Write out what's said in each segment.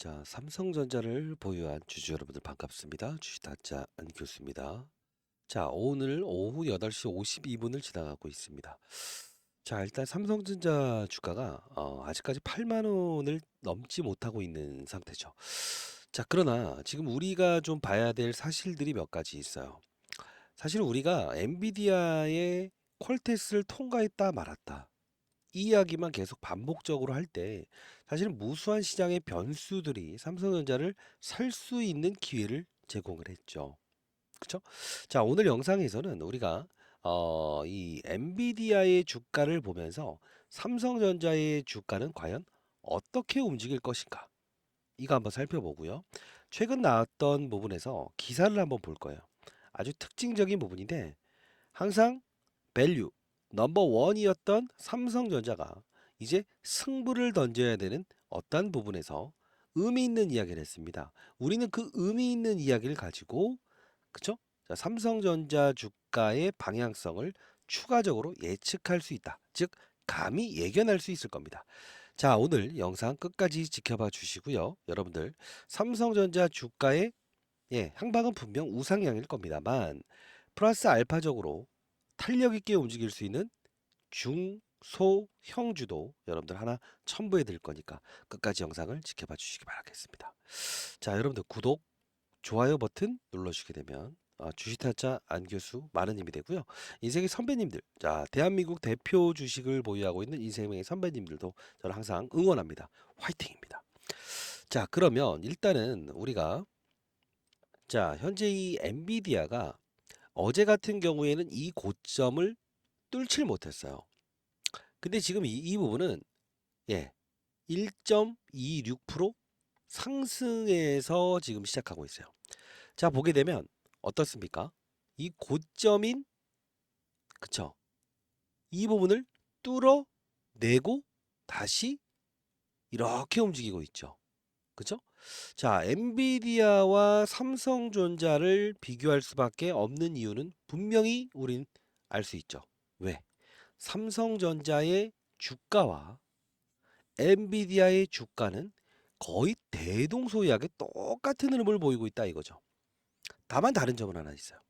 자, 삼성전자를 보유한 주주 여러분들 반갑습니다. 주식타짜 안교수입니다. 자, 오늘 오후 8시 52분을 지나가고 있습니다. 자, 일단 삼성전자 주가가 아직까지 8만 원을 넘지 못하고 있는 상태죠. 자, 그러나 지금 우리가 좀 봐야 될 사실들이 몇 가지 있어요. 사실 우리가 엔비디아의 퀄테스트를 통과했다 말았다, 이 이야기만 계속 반복적으로 할 때 사실은 무수한 시장의 변수들이 삼성전자를 살 수 있는 기회를 제공을 했죠. 그쵸? 자, 오늘 영상에서는 우리가 이 엔비디아의 주가를 보면서 삼성전자의 주가는 과연 어떻게 움직일 것인가? 이거 한번 살펴보고요. 최근 나왔던 부분에서 기사를 한번 볼 거예요. 아주 특징적인 부분인데, 항상 밸류 넘버 원이었던 삼성전자가 이제 승부를 던져야 되는 어떤 부분에서 의미 있는 이야기를 했습니다. 우리는 그 의미 있는 이야기를 가지고, 그쵸? 자, 삼성전자 주가의 방향성을 추가적으로 예측할 수 있다. 즉, 감히 예견할 수 있을 겁니다. 자, 오늘 영상 끝까지 지켜봐 주시고요. 여러분들, 삼성전자 주가의 향방은 분명 우상향일 겁니다만, 플러스 알파적으로 탄력 있게 움직일 수 있는 중소형주도 여러분들 하나 첨부해 드릴 거니까 끝까지 영상을 지켜봐 주시기 바라겠습니다. 자, 여러분들 구독, 좋아요 버튼 눌러주시게 되면 주식타짜 안교수 많은 힘이 되고요. 인생의 선배님들, 자, 대한민국 대표 주식을 보유하고 있는 인생의 선배님들도 저는 항상 응원합니다. 화이팅입니다. 자, 그러면 일단은 우리가, 자, 현재 이 엔비디아가 어제 같은 경우에는 이 고점을 뚫질 못했어요. 근데 지금 이 부분은 1.26% 상승해서 지금 시작하고 있어요. 자, 보게 되면 어떻습니까? 이 고점인, 그쵸? 이 부분을 뚫어내고 다시 이렇게 움직이고 있죠. 그쵸? 자, 엔비디아와 삼성전자를 비교할 수밖에 없는 이유는 분명히 우린 알 수 있죠. 왜? 삼성전자의 주가와 엔비디아의 주가는 거의 대동소이하게 똑같은 흐름을 보이고 있다 이거죠. 다만 다른 점은 하나 있어요.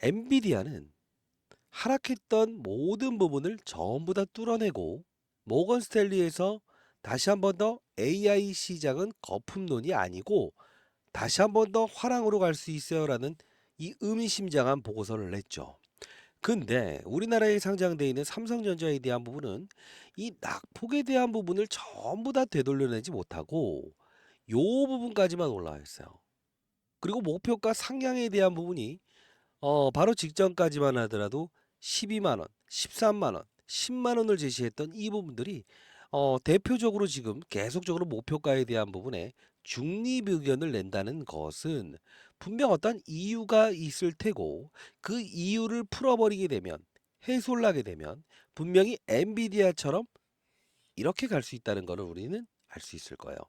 엔비디아는 하락했던 모든 부분을 전부 다 뚫어내고, 모건 스탠리에서 다시 한 번 더 AI 시장은 거품론이 아니고 다시 한 번 더 화랑으로 갈 수 있어요라는 이 의미심장한 보고서를 냈죠. 근데 우리나라에 상장되어 있는 삼성전자에 대한 부분은 이 낙폭에 대한 부분을 전부 다 되돌려내지 못하고 요 부분까지만 올라와 있어요. 그리고 목표가 상향에 대한 부분이 바로 직전까지만 하더라도 12만 원, 13만 원, 10만 원을 제시했던 이 부분들이 대표적으로 지금 계속적으로 목표가에 대한 부분에 중립 의견을 낸다는 것은 분명 어떤 이유가 있을 테고, 그 이유를 풀어버리게 되면, 해소를 하게 되면 분명히 엔비디아처럼 이렇게 갈 수 있다는 것을 우리는 알 수 있을 거예요.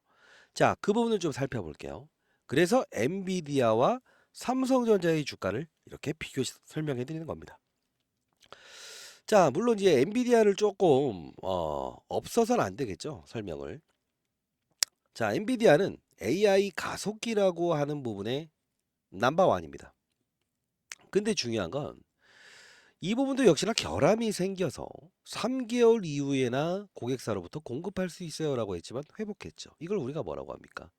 자, 그 부분을 좀 살펴볼게요. 그래서 엔비디아와 삼성전자의 주가를 이렇게 비교 설명해 드리는 겁니다. 자, 물론 이제 엔비디아를 조금 없어서는 안 되겠죠, 설명을. 자, 엔비디아는 AI 가속기라고 하는 부분의 넘버원입니다. 근데 중요한 건 이 부분도 역시나 결함이 생겨서 3개월 이후에나 고객사로부터 공급할 수 있어요라고 했지만 회복했죠. 이걸 우리가 뭐라고 합니까?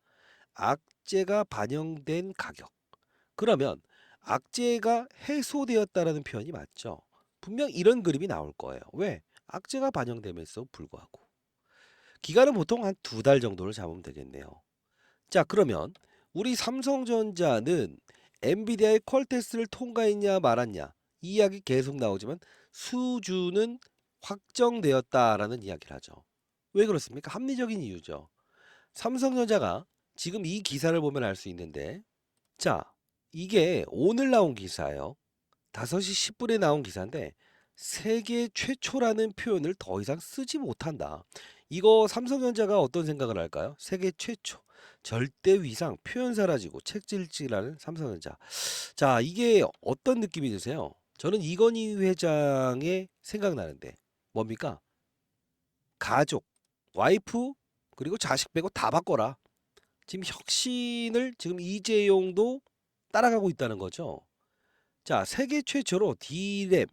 악재가 반영된 가격. 그러면 악재가 해소되었다라는 표현이 맞죠. 분명 이런 그림이 나올 거예요. 왜? 악재가 반영됨에도 불구하고. 기간은 보통 한 2달 정도를 잡으면 되겠네요. 자, 그러면 우리 삼성전자는 엔비디아의 퀄테스트를 통과했냐 말았냐, 이 이야기 계속 나오지만 수주는 확정되었다라는 이야기를 하죠. 왜 그렇습니까? 합리적인 이유죠. 삼성전자가 지금 이 기사를 보면 알 수 있는데, 자, 이게 오늘 나온 기사예요. 5시 10분에 나온 기사인데 세계 최초라는 표현을 더 이상 쓰지 못한다. 이거 삼성전자가 어떤 생각을 할까요? 세계 최초, 절대 위상, 표현 사라지고 책질질하는 삼성전자. 자, 이게 어떤 느낌이 드세요? 저는 이건희 회장의 생각나는데, 뭡니까? 가족, 와이프, 그리고 자식 빼고 다 바꿔라. 지금 혁신을 지금 이재용도 따라가고 있다는 거죠. 자, 세계 최초로 D램,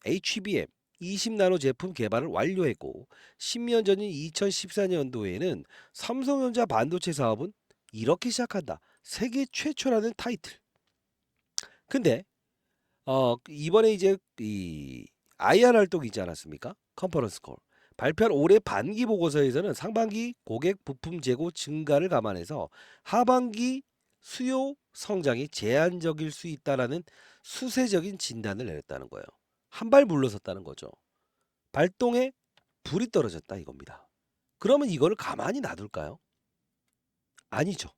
HBM 20나노 제품 개발을 완료했고 10년 전인 2014년도에는 삼성전자 반도체 사업은 이렇게 시작한다. 세계 최초라는 타이틀. 근데 이번에 이제 이 IR 활동이 있지 않았습니까? 컨퍼런스 콜. 발표한 올해 반기 보고서에서는 상반기 고객 부품 재고 증가를 감안해서 하반기 수요 성장이 제한적일 수 있다라는 수세적인 진단을 내렸다는 거예요. 한 발 물러섰다는 거죠. 발동에 불이 떨어졌다 이겁니다. 그러면 이거를 가만히 놔둘까요? 아니죠.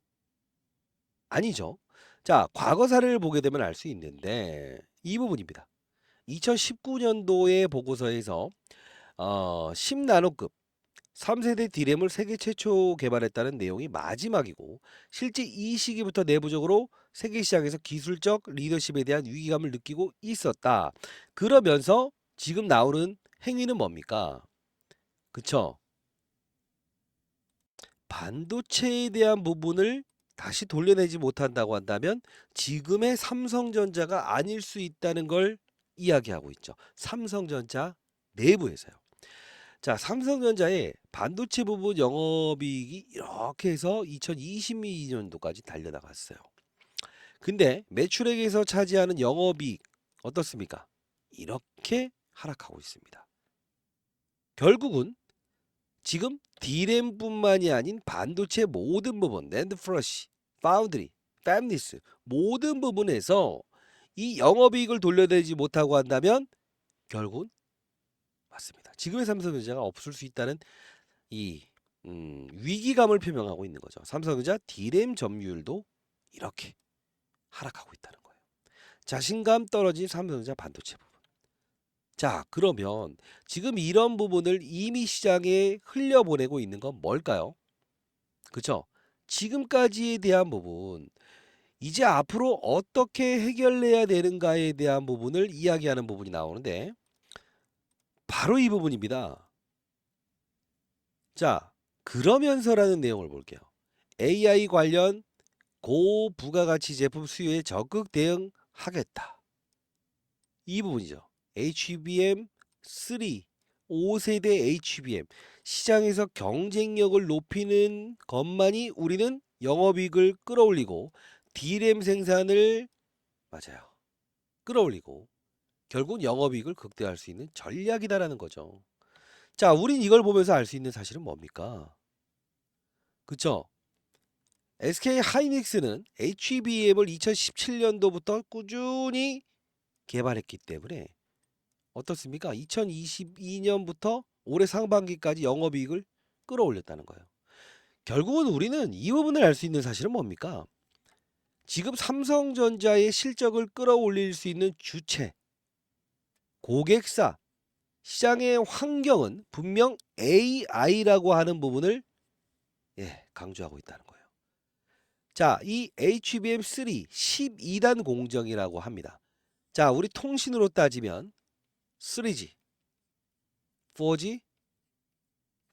아니죠. 자, 과거 사례를 보게 되면 알 수 있는데 이 부분입니다. 2019년도의 보고서에서 10나노급 3세대 D램을 세계 최초 개발했다는 내용이 마지막이고 실제 이 시기부터 내부적으로 세계 시장에서 기술적 리더십에 대한 위기감을 느끼고 있었다. 그러면서 지금 나오는 행위는 뭡니까? 그쵸? 반도체에 대한 부분을 다시 돌려내지 못한다고 한다면 지금의 삼성전자가 아닐 수 있다는 걸 이야기하고 있죠. 삼성전자 내부에서요. 자, 삼성전자의 반도체 부분 영업이익이 이렇게 해서 2022년도까지 달려나갔어요. 근데 매출액에서 차지하는 영업이익 어떻습니까? 이렇게 하락하고 있습니다. 결국은 지금 D램뿐만이 아닌 반도체 모든 부분, 낸드 플러시, 파운드리, 팹리스 모든 부분에서 이 영업이익을 돌려내지 못하고 한다면 결국은 맞습니다. 지금의 삼성전자가 없을 수 있다는 이 위기감을 표명하고 있는 거죠. 삼성전자 D램 점유율도 이렇게 하락하고 있다는 거예요. 자신감 떨어진 삼성전자 반도체 부분. 자, 그러면 지금 이런 부분을 이미 시장에 흘려보내고 있는 건 뭘까요? 그쵸? 지금까지에 대한 부분, 이제 앞으로 어떻게 해결해야 되는가에 대한 부분을 이야기하는 부분이 나오는데 바로 이 부분입니다. 자, 그러면서라는 내용을 볼게요. AI 관련 고부가가치 제품 수요에 적극 대응하겠다. 이 부분이죠. HBM3 5세대 HBM 시장에서 경쟁력을 높이는 것만이 우리는 영업이익을 끌어올리고 D램 생산을 맞아요. 끌어올리고 결국 영업이익을 극대화할 수 있는 전략이다라는 거죠. 자, 우린 이걸 보면서 알 수 있는 사실은 뭡니까? 그쵸? SK 하이닉스는 HBM을 2017년도부터 꾸준히 개발했기 때문에 어떻습니까? 2022년부터 올해 상반기까지 영업이익을 끌어올렸다는 거예요. 결국은 우리는 이 부분을 알 수 있는 사실은 뭡니까? 지금 삼성전자의 실적을 끌어올릴 수 있는 주체, 고객사, 시장의 환경은 분명 AI라고 하는 부분을 강조하고 있다는 거예요. 자, 이 HBM3 12단 공정이라고 합니다. 자, 우리 통신으로 따지면 3G, 4G,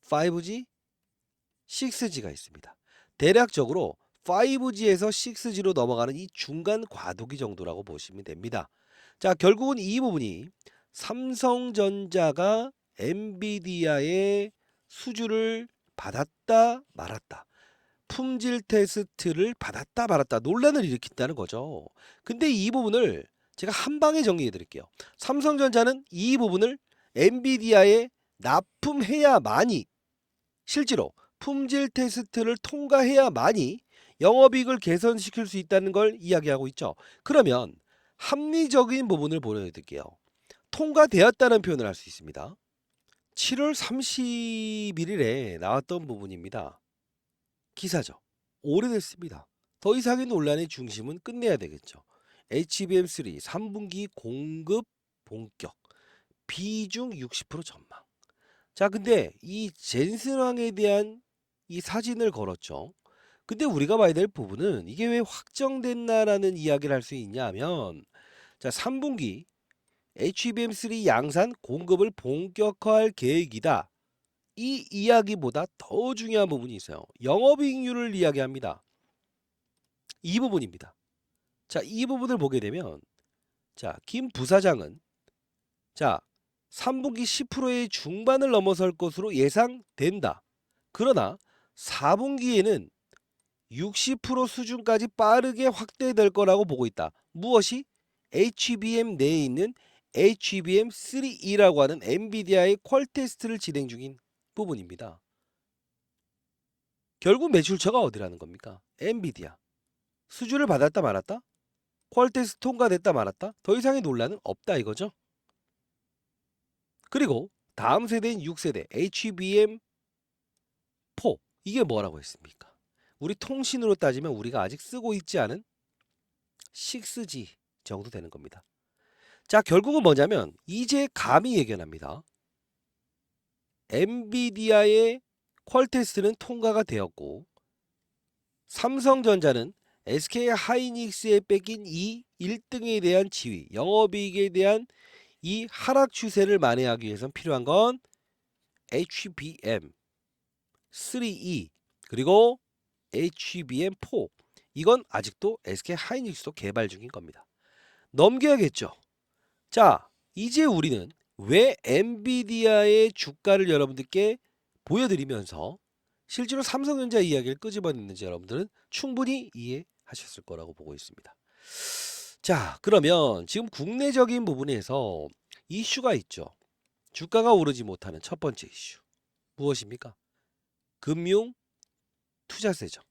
5G, 6G가 있습니다. 대략적으로 5G에서 6G로 넘어가는 이 중간 과도기 정도라고 보시면 됩니다. 자, 결국은 이 부분이 삼성전자가 엔비디아의 수주를 받았다 말았다. 품질 테스트를 받았다 말았다 논란을 일으킨다는 거죠. 근데 이 부분을 제가 한 방에 정리해 드릴게요. 삼성전자는 이 부분을 엔비디아에 납품해야만이 실제로 품질 테스트를 통과해야만이 영업이익을 개선시킬 수 있다는 걸 이야기하고 있죠. 그러면 합리적인 부분을 보여드릴게요. 통과되었다는 표현을 할 수 있습니다. 7월 31일에 나왔던 부분입니다. 기사죠. 오래됐습니다. 더 이상의 논란의 중심은 끝내야 되겠죠. HBM3 3분기 공급 본격 비중 60% 전망. 자, 근데 이 젠슨왕에 대한 이 사진을 걸었죠. 근데 우리가 봐야 될 부분은 이게 왜 확정됐나라는 이야기를 할 수 있냐 하면 자, 3분기 HBM3 양산 공급을 본격화할 계획이다. 이 이야기보다 더 중요한 부분이 있어요. 영업이익률을 이야기합니다. 이 부분입니다. 자, 이 부분을 보게 되면 자, 김 부사장은 자, 3분기 10%의 중반을 넘어설 것으로 예상된다. 그러나 4분기에는 60% 수준까지 빠르게 확대될 거라고 보고 있다. 무엇이? HBM 내에 있는 HBM3E라고 하는 엔비디아의 퀄 테스트를 진행 중인 부분입니다. 결국 매출처가 어디라는 겁니까? 엔비디아. 수주를 받았다 말았다? 퀄 테스트 통과됐다 말았다? 더 이상의 논란은 없다 이거죠. 그리고 다음 세대인 6세대 HBM4 이게 뭐라고 했습니까? 우리 통신으로 따지면 우리가 아직 쓰고 있지 않은 6G 정도 되는 겁니다. 자, 결국은 뭐냐면 이제 감히 예견합니다. 엔비디아의 퀄 테스트는 통과가 되었고 삼성전자는 SK 하이닉스에 뺏긴 이 1등에 대한 지위, 영업이익에 대한 이 하락 추세를 만회하기 위해선 필요한 건 HBM3E 그리고 HBM4 이건 아직도 SK 하이닉스도 개발 중인 겁니다. 넘겨야겠죠. 자, 이제 우리는 왜 엔비디아의 주가를 여러분들께 보여드리면서 실제로 삼성전자 이야기를 끄집어냈는지 여러분들은 충분히 이해하셨을 거라고 보고 있습니다. 자, 그러면 지금 국내적인 부분에서 이슈가 있죠. 주가가 오르지 못하는 첫 번째 이슈. 무엇입니까? 금융 투자세죠.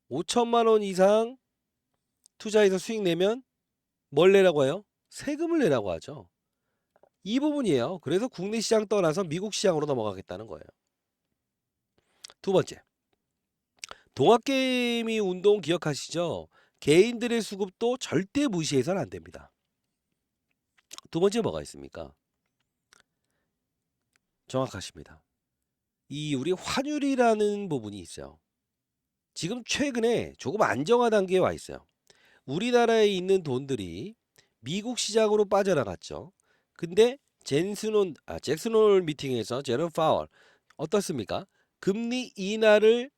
5천만 원 이상 투자해서 수익 내면 뭘 내라고 해요? 세금을 내라고 하죠. 이 부분이에요. 그래서 국내 시장 떠나서 미국 시장으로 넘어가겠다는 거예요. 두 번째. 동학개미 운동 기억하시죠? 개인들의 수급도 절대 무시해서는 안 됩니다. 두 번째 뭐가 있습니까? 정확하십니다. 이 우리 환율이라는 부분이 있어요. 지금 최근에 조금 안정화 단계에 와 있어요. 우리나라에 있는 돈들이 미국 시장으로 빠져나갔죠. 근데 잭슨 홀 미팅에서 제롬 파월 어떻습니까? 금리 인하를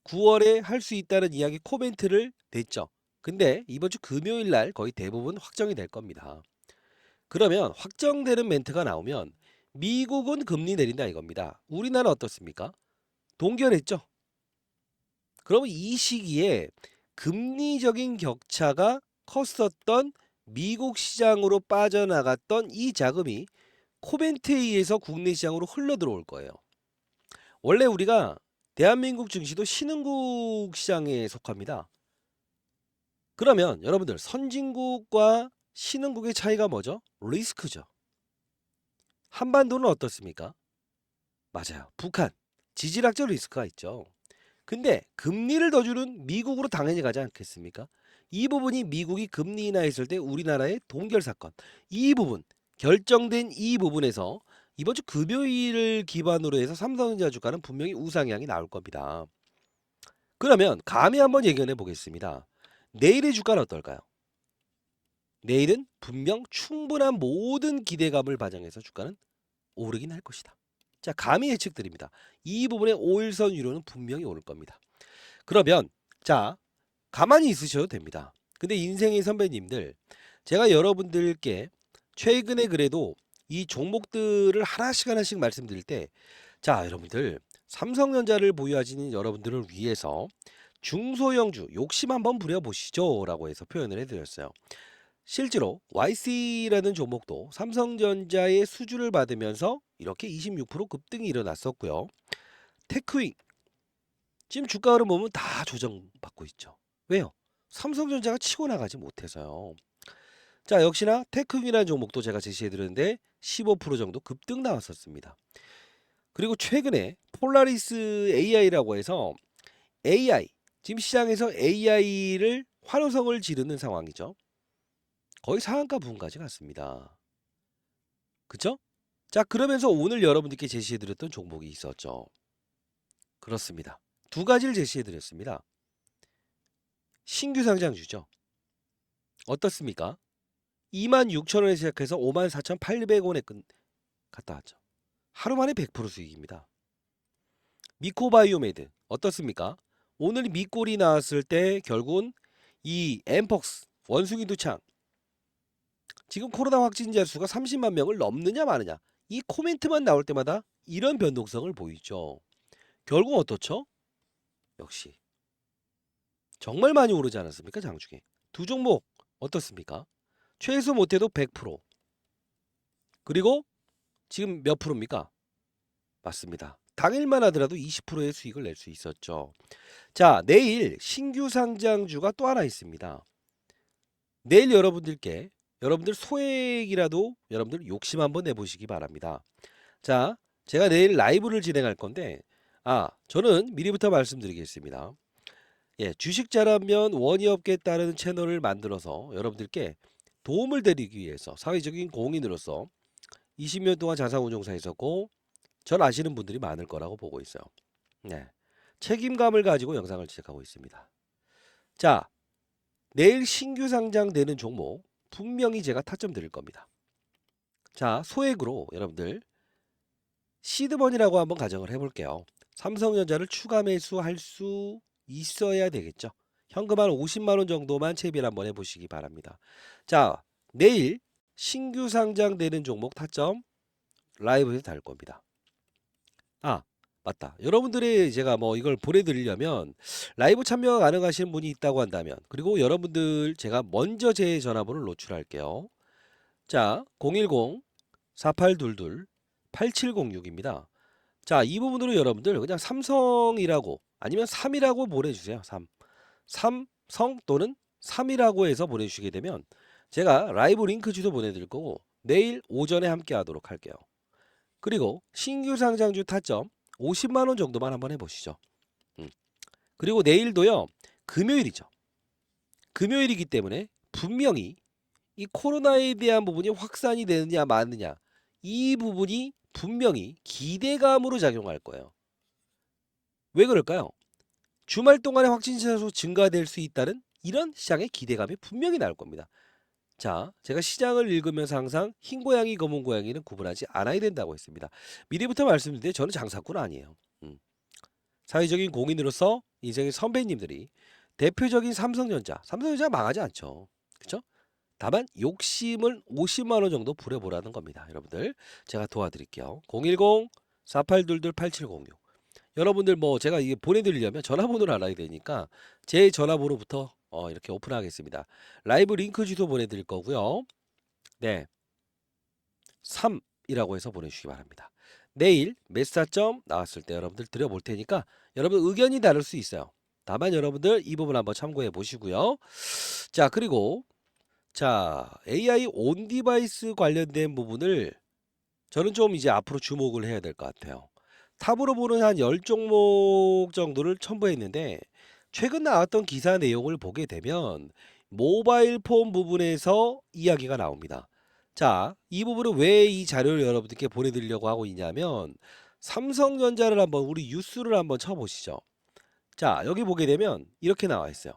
9월에 할 수 있다는 이야기 코멘트를 냈죠. 근데 이번 주 금요일 날 거의 대부분 확정이 될 겁니다. 그러면 확정되는 멘트가 나오면 미국은 금리 내린다 이겁니다. 우리나라 어떻습니까? 동결했죠. 그러면 이 시기에 금리적인 격차가 컸었던 미국 시장으로 빠져나갔던 이 자금이 코멘트에 의해서 국내 시장으로 흘러 들어올 거예요. 원래 우리가 대한민국 증시도 신흥국 시장에 속합니다. 그러면 여러분들 선진국과 신흥국의 차이가 뭐죠? 리스크죠. 한반도는 어떻습니까? 맞아요. 북한. 지질학적 리스크가 있죠. 근데 금리를 더 주는 미국으로 당연히 가지 않겠습니까? 이 부분이 미국이 금리 인하했을 때 우리나라의 동결 사건. 이 부분, 결정된 이 부분에서 이번 주 금요일을 기반으로 해서 삼성전자 주가는 분명히 우상향이 나올 겁니다. 그러면 감히 한번 예견해 보겠습니다. 내일의 주가는 어떨까요? 내일은 분명 충분한 모든 기대감을 반영해서 주가는 오르긴 할 것이다. 자, 감히 예측드립니다. 이 부분의 5일선 유로는 분명히 오를 겁니다. 그러면 자, 가만히 있으셔도 됩니다. 근데 인생의 선배님들, 제가 여러분들께 최근에 그래도 이 종목들을 하나씩 말씀드릴 때, 자, 여러분들 삼성전자를 보유하시는 여러분들을 위해서 중소형주 욕심 한번 부려보시죠 라고 해서 표현을 해드렸어요. 실제로 YC라는 종목도 삼성전자의 수주를 받으면서 이렇게 26% 급등이 일어났었고요. 테크윙 지금 주가 흐름 보면 다 조정받고 있죠. 왜요? 삼성전자가 치고 나가지 못해서요. 자, 역시나 테크윙이라는 종목도 제가 제시해드렸는데 15% 정도 급등 나왔었습니다. 그리고 최근에 폴라리스 AI라고 해서 AI 지금 시장에서 AI를 환호성을 지르는 상황이죠. 거의 상한가 부분까지 갔습니다. 그쵸? 자, 그러면서 오늘 여러분들께 제시해드렸던 종목이 있었죠. 그렇습니다. 두 가지를 제시해드렸습니다. 신규 상장주죠. 어떻습니까? 26,000원에 시작해서 54,800원에 갔다 왔죠. 하루 만에 100% 수익입니다. 미코바이오메드 어떻습니까? 오늘 미꼴이 나왔을 때 결국은 이 엠퍽스 원숭이 두창 지금 코로나 확진자 수가 30만 명을 넘느냐 마느냐 이 코멘트만 나올 때마다 이런 변동성을 보이죠. 결국 어떻죠? 역시 정말 많이 오르지 않았습니까? 장중에 두 종목 어떻습니까? 최소 못해도 100% 그리고 지금 몇 프로입니까? 맞습니다. 당일만 하더라도 20%의 수익을 낼 수 있었죠. 자, 내일 신규 상장주가 또 하나 있습니다. 내일 여러분들 소액이라도 여러분들 욕심 한번 내보시기 바랍니다. 자, 제가 내일 라이브를 진행할 건데, 저는 미리부터 말씀드리겠습니다. 예, 주식 잘하면 원이 없겠다는 채널을 만들어서 여러분들께 도움을 드리기 위해서 사회적인 공인으로서 20년 동안 자산운용사 있었고, 전 아시는 분들이 많을 거라고 보고 있어요. 네. 책임감을 가지고 영상을 제작하고 있습니다. 자, 내일 신규 상장되는 종목 분명히 제가 타점 드릴 겁니다. 자, 소액으로 여러분들 시드머니라고 한번 가정을 해볼게요. 삼성전자를 추가 매수할 수 있어야 되겠죠. 현금 한 50만 원 정도만 채비를 한번 해보시기 바랍니다. 자, 내일 신규 상장되는 종목 타점 라이브에서 다룰 겁니다. 맞다. 여러분들이 제가 뭐 이걸 보내드리려면 라이브 참여가 가능하신 분이 있다고 한다면 그리고 여러분들 제가 먼저 제 전화번호를 노출할게요. 자, 010-4822-8706입니다. 자, 이 부분으로 여러분들 그냥 삼성이라고 아니면 3이라고 보내주세요. 3. 삼성 또는 3이라고 해서 보내주시게 되면 제가 라이브 링크 주소 보내드릴 거고 내일 오전에 함께 하도록 할게요. 그리고 신규 상장주 타점 50만 원 정도만 한번 해보시죠. 그리고 내일도요. 금요일이죠. 금요일이기 때문에 분명히 이 코로나에 대한 부분이 확산이 되느냐 마느냐 이 부분이 분명히 기대감으로 작용할 거예요. 왜 그럴까요? 주말 동안에 확진자 수 증가될 수 있다는 이런 시장의 기대감이 분명히 나올 겁니다. 자, 제가 시장을 읽으면서 항상 흰 고양이, 검은 고양이는 구분하지 않아야 된다고 했습니다. 미리부터 말씀드리는데 저는 장사꾼 아니에요. 사회적인 공인으로서 인생의 선배님들이 대표적인 삼성전자 망하지 않죠. 그렇죠? 다만 욕심을 50만 원 정도 부려보라는 겁니다. 여러분들 제가 도와드릴게요. 010-4822-8706 여러분들 뭐 제가 이게 보내드리려면 전화번호를 알아야 되니까 제 전화번호부터 이렇게 오픈하겠습니다. 라이브 링크 주소 보내드릴 거고요. 네, 3이라고 해서 보내주시기 바랍니다. 내일 메타점 나왔을 때 여러분들 드려볼 테니까 여러분 의견이 다를 수 있어요. 다만 여러분들 이 부분 한번 참고해 보시고요. 자, 그리고 AI 온 디바이스 관련된 부분을 저는 좀 이제 앞으로 주목을 해야 될 것 같아요. 탑으로 보는 한 10종목 정도를 첨부했는데 최근 나왔던 기사 내용을 보게 되면 모바일 폰 부분에서 이야기가 나옵니다. 자, 이 부분은 왜 이 자료를 여러분들께 보내드리려고 하고 있냐면 삼성전자를 한번 우리 뉴스를 한번 쳐보시죠. 자, 여기 보게 되면 이렇게 나와 있어요.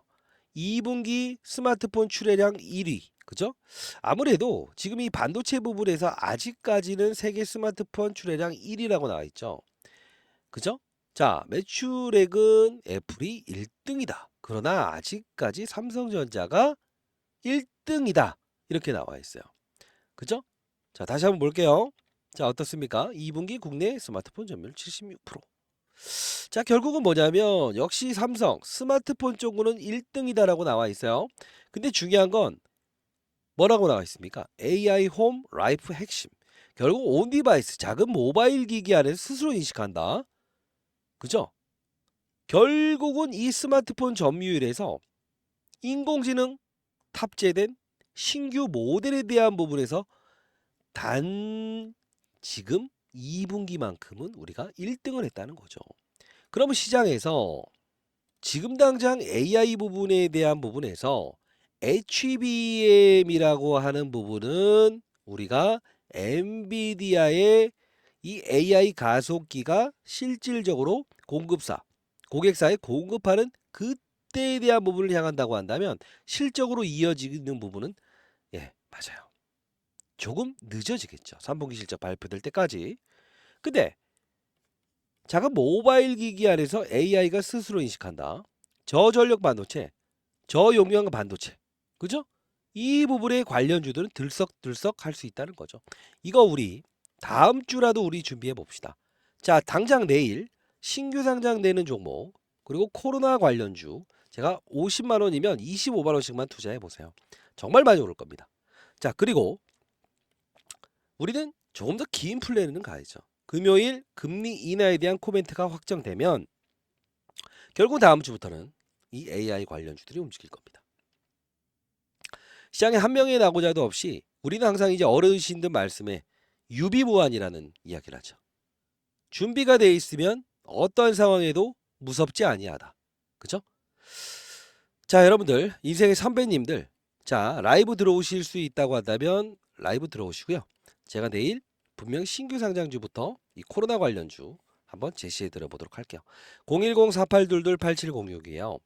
2분기 스마트폰 출하량 1위. 그죠? 아무래도 지금 이 반도체 부분에서 아직까지는 세계 스마트폰 출하량 1위라고 나와 있죠. 그죠? 자, 매출액은 애플이 1등이다. 그러나 아직까지 삼성전자가 1등이다. 이렇게 나와 있어요. 그죠? 자, 다시 한번 볼게요. 자, 어떻습니까? 2분기 국내 스마트폰 점유율 76%. 자, 결국은 뭐냐면 역시 삼성 스마트폰 쪽으로는 1등이다라고 나와 있어요. 근데 중요한 건 뭐라고 나와 있습니까? AI 홈 라이프 핵심. 결국 온 디바이스 작은 모바일 기기 안에서 스스로 인식한다. 그죠? 결국은 이 스마트폰 점유율에서 인공지능 탑재된 신규 모델에 대한 부분에서 단 지금 2분기만큼은 우리가 1등을 했다는 거죠. 그러면 시장에서 지금 당장 AI 부분에 대한 부분에서 HBM이라고 하는 부분은 우리가 엔비디아의 이 AI 가속기가 실질적으로 고객사에 공급하는 그때에 대한 부분을 향한다고 한다면 실적으로 이어지는 부분은 맞아요. 조금 늦어지겠죠. 3분기 실적 발표될 때까지. 근데 작은 모바일 기기 안에서 AI가 스스로 인식한다. 저전력 반도체, 저용량 반도체. 그죠? 이 부분의 관련주들은 들썩들썩 할 수 있다는 거죠. 이거 우리 다음 주라도 우리 준비해 봅시다. 자, 당장 내일 신규 상장되는 종목, 그리고 코로나 관련주 제가 50만 원이면 25만 원씩만 투자해 보세요. 정말 많이 오를 겁니다. 자, 그리고 우리는 조금 더 긴 플랜은 가야죠. 금요일 금리 인하에 대한 코멘트가 확정되면 결국 다음 주부터는 이 AI 관련주들이 움직일 겁니다. 시장에 한 명의 낙오자도 없이 우리는 항상 이제 어르신들 말씀에 유비무환이라는 이야기를 하죠. 준비가 돼 있으면 어떠한 상황에도 무섭지 아니하다. 그죠? 자, 여러분들 인생의 선배님들, 자, 라이브 들어오실 수 있다고 한다면 라이브 들어오시고요. 제가 내일 분명 신규 상장주부터 이 코로나 관련주 한번 제시해 드려 보도록 할게요. 010-4822-8706이에요.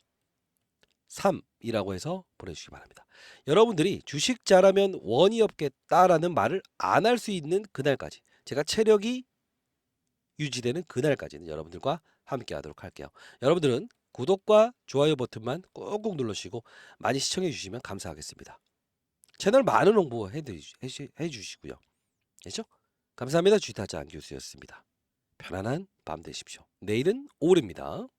3이라고 해서 보내주시기 바랍니다. 여러분들이 주식 잘하면 원이 없겠다라는 말을 안 할 수 있는 그날까지, 제가 체력이 유지되는 그날까지는 여러분들과 함께 하도록 할게요. 여러분들은 구독과 좋아요 버튼만 꾹꾹 눌러주시고 많이 시청해 주시면 감사하겠습니다. 채널 많은 홍보 해주시고요. 알죠? 감사합니다. 주식타자 안교수였습니다. 편안한 밤 되십시오. 내일은 5월입니다.